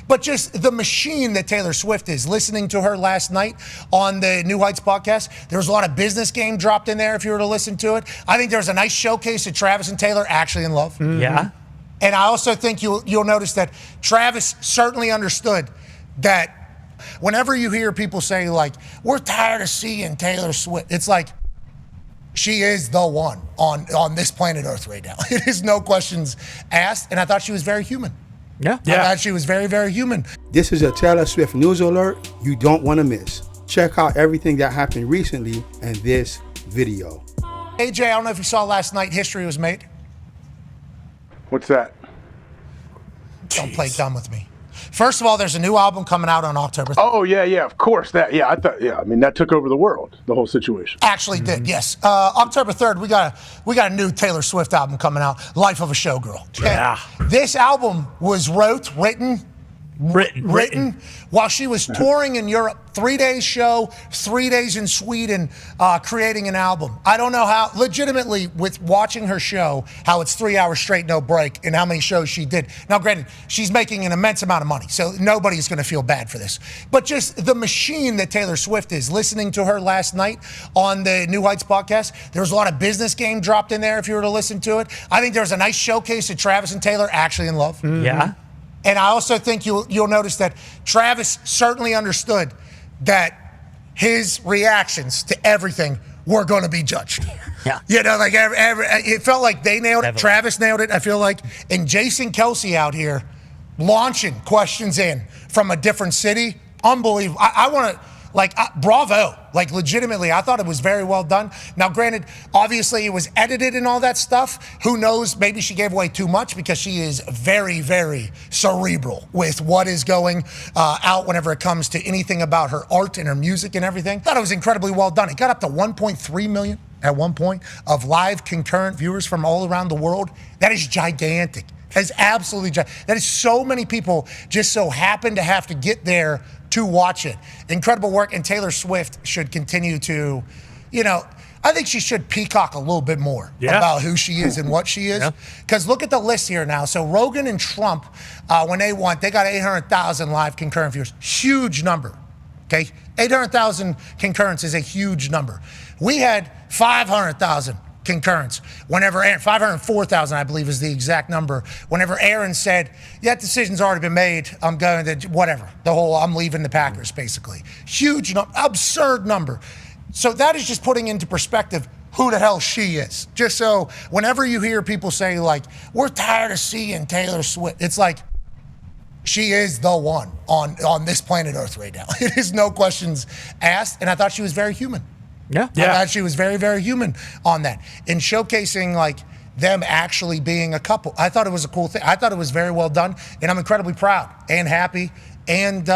But just the machine that Taylor Swift is, listening to her last night on the New Heights podcast, there was a lot of business game dropped in there if you were to listen to it. I think there's a nice showcase of Travis and Taylor actually in love. Mm-hmm. Yeah. And I also think you'll notice that Travis certainly understood that whenever you hear people say, like, we're tired of seeing Taylor Swift, it's like, she is the one on this planet Earth right now. It is no questions asked, and I thought she was very human. Yeah. I thought she was very, very human. This is a Taylor Swift news alert you don't want to miss. Check out everything that happened recently in this video. AJ, I don't know if you saw last night, history was made. What's that? Don't play dumb with me. First of all, there's a new album coming out on October 3rd. Oh, yeah, of course. That took over the world, the whole situation. Actually did, yes. October 3rd, we got a new Taylor Swift album coming out, Life of a Showgirl. Yeah. This album was written while she was touring in Europe. 3 days show, 3 days in Sweden, creating an album. I don't know how, legitimately, with watching her show, how it's 3 hours straight, no break, and how many shows she did. Now, granted, she's making an immense amount of money, so nobody's going to feel bad for this. But just the machine that Taylor Swift is, listening to her last night on the New Heights podcast, there was a lot of business game dropped in there if you were to listen to it. I think there was a nice showcase of Travis and Taylor actually in love. Mm-hmm. Yeah. And I also think you'll notice that Travis certainly understood that his reactions to everything were going to be judged. Yeah. You know, like it felt like they nailed it. Travis nailed it, I feel like. And Jason Kelce out here launching questions in from a different city. Unbelievable. I want to, bravo. Like, legitimately, I thought it was very well done. Now, granted, obviously it was edited and all that stuff. Who knows? Maybe she gave away too much because she is very, very cerebral with what is going out whenever it comes to anything about her art and her music and everything. I thought it was incredibly well done. It got up to 1.3 million at one point of live concurrent viewers from all around the world. That is gigantic. That is absolutely gigantic. That is so many people just so happen to have to get there to watch it. Incredible work, and Taylor Swift should continue to, I think she should peacock a little bit more about who she is and what she is. Because look at the list here now. So Rogan and Trump, when they won, they got 800,000 live concurrent viewers. Huge number, okay? 800,000 concurrents is a huge number. We had 500,000 concurrence. Whenever Aaron, 504,000, I believe, is the exact number. Whenever Aaron said, that decision's already been made, I'm going to, whatever. I'm leaving the Packers, basically. Huge, absurd number. So that is just putting into perspective who the hell she is. Just so whenever you hear people say, like, we're tired of seeing Taylor Swift, it's like, she is the one on this planet Earth right now. It is no questions asked, and I thought she was very human. I thought she was very, very human on that. And showcasing, like, them actually being a couple. I thought it was a cool thing. I thought it was very well done, and I'm incredibly proud and happy and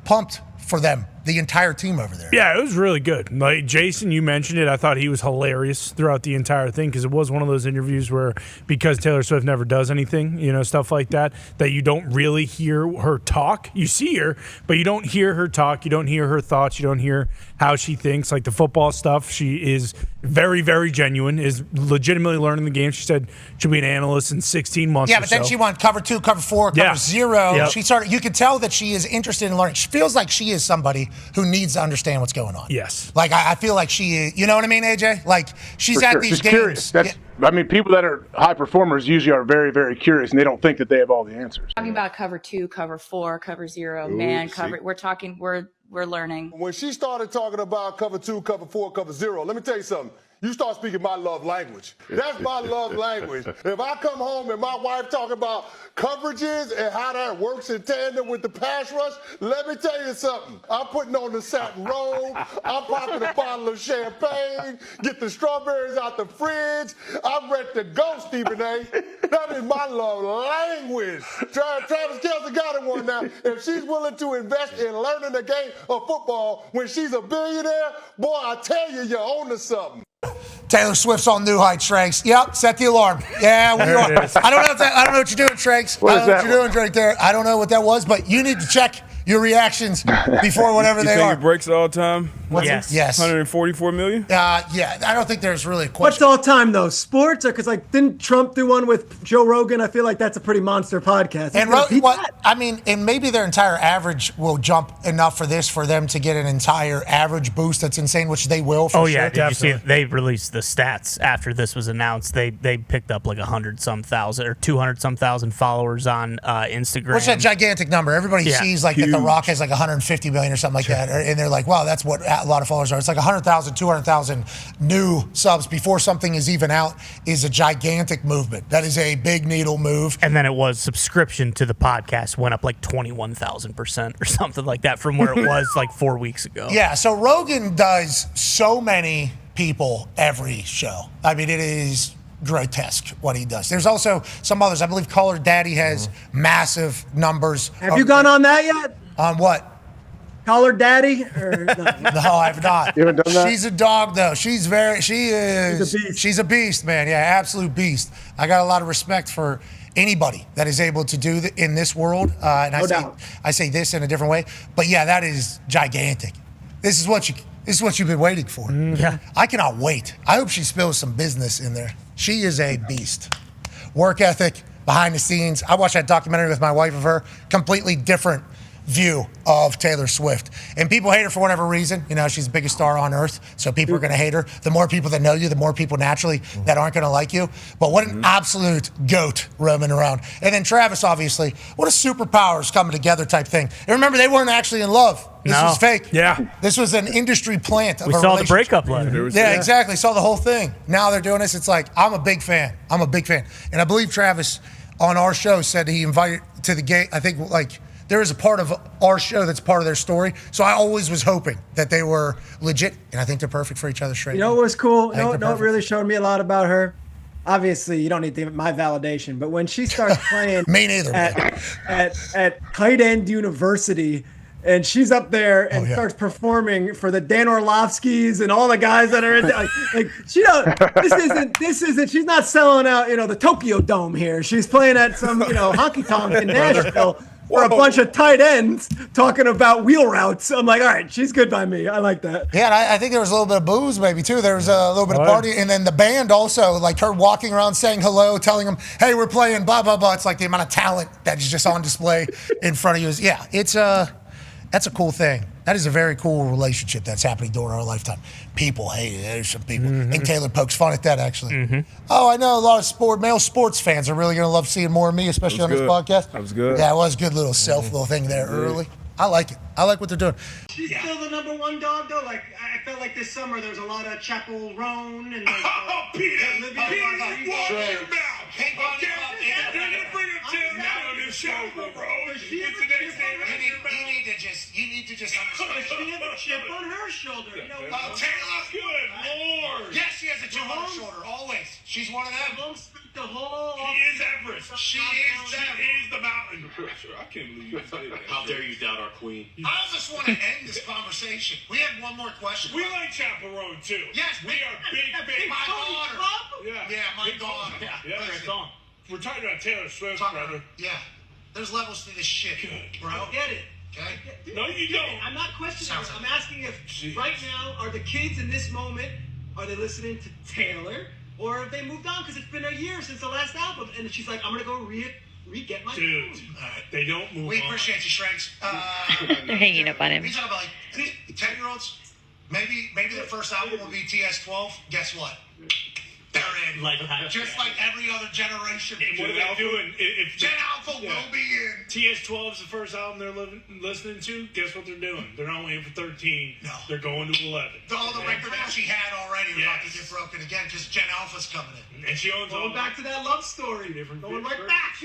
pumped for them, the entire team over there. Yeah, it was really good. Like Jason, you mentioned it. I thought he was hilarious throughout the entire thing because it was one of those interviews where, because Taylor Swift never does anything, stuff like that, that you don't really hear her talk. You see her, but you don't hear her talk. You don't hear her thoughts. You don't hear how she thinks. Like the football stuff, she is very, very genuine, is legitimately learning the game. She said she'll be an analyst in 16 months. Yeah, but then she went cover 2, cover 4, cover 0. Yep. She started. You could tell that she is interested in learning. She feels like she is somebody who needs to understand what's going on. Yes. Like I feel like she is. You know what I mean, AJ? Like she's at these She's games. Curious. People that are high performers usually are very, very curious, and they don't think that they have all the answers. Talking about cover 2, cover 4, cover 0, cover. We're talking. We're learning. When she started talking about cover 2, cover 4, cover 0, let me tell you something. You start speaking my love language. That's my love language. If I come home and my wife talking about coverages and how that works in tandem with the pass rush, let me tell you something. I'm putting on the satin robe. I'm popping a bottle of champagne. Get the strawberries out the fridge. I'm ready to go, Stephen A. That is my love language. Travis Kelce got it one now. If she's willing to invest in learning the game of football when she's a billionaire, boy, I tell you, you're on to something. Taylor Swift's on New Heights, Tranks. Yep, set the alarm. Yeah, we are. I don't know what you're doing, Tranks. I don't know what you're doing right there. I don't know what that was, but you need to check your reactions before whatever You they think are. it breaks the all-time? Yes. Yes. 144 million? Yeah, I don't think there's really a What's question. all time though? Sports, or because like didn't Trump do one with Joe Rogan? I feel like that's a pretty monster podcast. And and maybe their entire average will jump enough for this for them to get an entire average boost. That's insane, which they will. For Oh sure. yeah, did you see? They released the stats after this was announced. They picked up like 100-some thousand or 200-some thousand followers on Instagram. Which is a gigantic number. Everybody sees like that The Rock has like 150 million or something like that, and they're like, wow, that's what a lot of followers are. It's like 100,000, 200,000 new subs before something is even out is a gigantic movement. That is a big needle move. And then it was subscription to the podcast went up like 21,000% or something like that from where it was like 4 weeks ago. Yeah, so Rogan does so many people every show. I mean, it is grotesque what he does. There's also some others. I believe Caller Daddy has massive numbers. Have you gone on that yet? On what? Caller Daddy? Or no? No, I've not. You haven't done that? She's a dog, though. She's a beast. She's a beast, man. Yeah, absolute beast. I got a lot of respect for anybody that is able to do in this world. And I say this in a different way, but yeah, that is gigantic. This is what you've been waiting for. Yeah. I cannot wait. I hope she spills some business in there. She is a beast. Work ethic, behind the scenes. I watched that documentary with my wife of her. Completely different view of Taylor Swift. And people hate her for whatever reason. You know, she's the biggest star on earth, so people are going to hate her. The more people that know you, the more people naturally that aren't going to like you. But what an absolute goat roaming around. And then Travis, obviously, what a superpowers coming together type thing. And remember, they weren't actually in love. This was fake. Yeah. This was an industry plant of We a saw the relationship. breakup letter. Yeah, exactly. Saw the whole thing. Now they're doing this. It's like, I'm a big fan. I'm a big fan. And I believe Travis on our show said he invited to the game. I think like there is a part of our show that's part of their story. So I always was hoping that they were legit. And I think they're perfect for each other straight. You know what was cool? I think No, they're it really showed me a lot about her. Obviously, you don't need my validation, but when she starts playing Me neither, at tight end university, and she's up there and starts performing for the Dan Orlovskis and all the guys that are in like she don't this isn't she's not selling out, you know, the Tokyo Dome here. She's playing at some, you know, honky tonk in Nashville for a bunch of tight ends talking about wheel routes. I'm like, all right, she's good by me. I like that. Yeah, and I think there was a little bit of booze maybe too. There was a little bit of party, and then the band also, like her walking around saying hello, telling them, hey, we're playing blah, blah, blah. It's like the amount of talent that is just on display in front of you. That's a cool thing. That is a very cool relationship that's happening during our lifetime. People hate it. There's some people. And Taylor pokes fun at that, actually. Oh, I know a lot of male sports fans are really going to love seeing more of me, especially on this podcast. That was good. Yeah, it was a good little little thing there early. I like it. I like what they're doing. She's still the number one dog, though. Like I felt like this summer there was a lot of Chapel Roan and like, Peter, watch your mouth. You're gonna bring a tail down on this show, bro. You need to just understand. she has a chip on her shoulder. You know, Taylor, good lord. Yes, she has a chip on her shoulder. Always. She's one of them. The whole She is Everest. She is the mountain. I can't believe you say that. How dare you doubt our queen? I just want to end this conversation. We had one more question. We like Chaperone too. Yes, we are big. My daughter. Yeah, my daughter. Yeah, it's on. We're talking about Taylor Swift, brother. Yeah. There's levels to this shit, bro. I get it. Okay? No, you don't. I'm not questioning it. I'm asking if right now are the kids in this moment, are they listening to Taylor? Or have they moved on? Because it's been a year since the last album. And she's like, I'm going to go re-get my Dude, they don't move on. We appreciate you, Shranks. They're hanging up on him. We talk about like 10-year-olds. Maybe their first album will be TS12. Guess what? They're in. Just like every other generation. And what are they doing? If Gen Alpha will be in. TS12 is the first album they're listening to. Guess what they're doing? They're not waiting for 13. No. They're going to 11. All the record that she had already are about to get broken again because Gen Alpha's coming in. And she owns Going back to that love story. Going right back.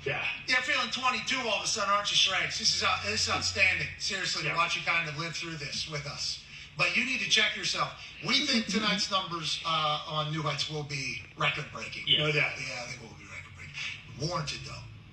Yeah. You're feeling 22 all of a sudden, aren't you, Shranks? This is outstanding. Seriously, to watch you kind of live through this with us. But you need to check yourself. We think tonight's numbers on New Heights will be record-breaking. No doubt. Yeah, they will be record-breaking. Warranted, though.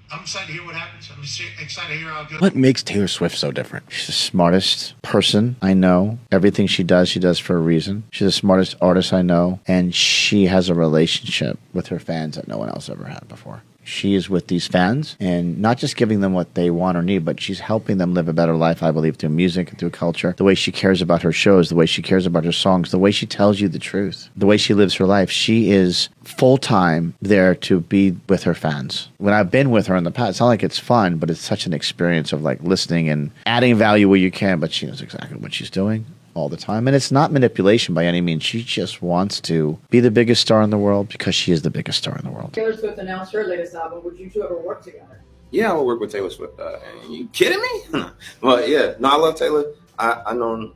I'm excited to hear what happens. I'm excited to hear how good. What makes Taylor Swift so different? She's the smartest person I know. Everything she does for a reason. She's the smartest artist I know. And she has a relationship with her fans that no one else ever had before. She is with these fans and not just giving them what they want or need, but she's helping them live a better life, I believe, through music and through culture. The way she cares about her shows, the way she cares about her songs, the way she tells you the truth, the way she lives her life. She is full-time there to be with her fans. When I've been with her in the past, it's not like it's fun, but it's such an experience of like listening and adding value where you can, but she knows exactly what she's doing all the time. And it's not manipulation by any means. She just wants to be the biggest star in the world because she is the biggest star in the world. Taylor Swift announced her latest album. Would you two ever work together? Yeah, I would work with Taylor Swift. Are you kidding me? Well, yeah. No, I love Taylor. I know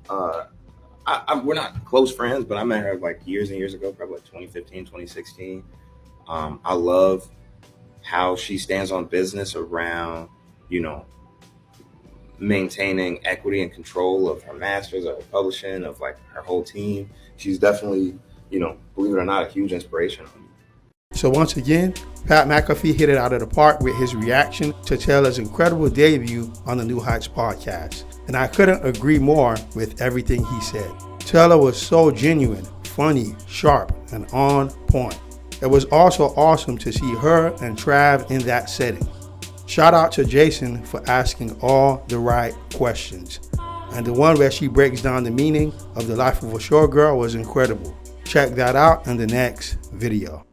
we're not close friends, but I met her like years and years ago, probably like 2015, 2016. I love how she stands on business around, maintaining equity and control of her masters, of her publishing, of like her whole team. She's definitely, believe it or not, a huge inspiration. So once again, Pat McAfee hit it out of the park with his reaction to Taylor's incredible debut on the New Heights podcast. And I couldn't agree more with everything he said. Taylor was so genuine, funny, sharp, and on point. It was also awesome to see her and Trav in that setting. Shout out to Jason for asking all the right questions. And the one where she breaks down the meaning of the life of a short girl was incredible. Check that out in the next video.